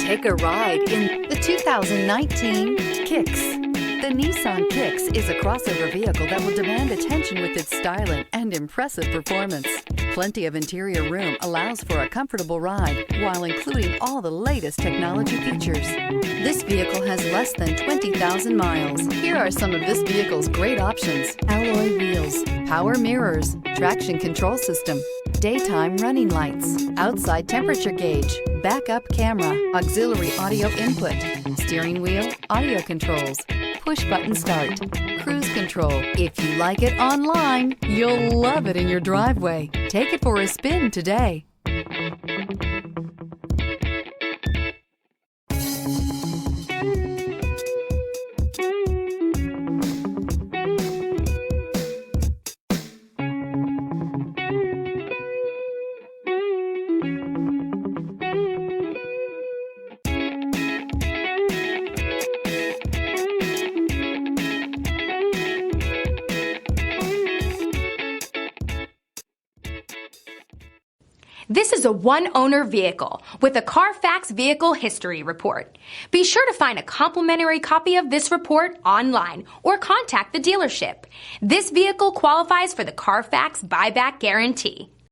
Take a ride in the 2019 Kicks. The Nissan Kicks is a crossover vehicle that will demand attention with its styling and impressive performance. Plenty of interior room allows for a comfortable ride while including all the latest technology features. This vehicle has less than 20,000 miles. Here are some of this vehicle's great options: alloy wheels, power mirrors, traction control system, daytime running lights, outside temperature gauge, backup camera, auxiliary audio input, steering wheel audio controls, push button start, cruise control. If you like it online, you'll love it in your driveway. Take it for a spin today. This is a one-owner vehicle with a Carfax Vehicle History Report. Be sure to find a complimentary copy of this report online or contact the dealership. This vehicle qualifies for the Carfax Buyback Guarantee.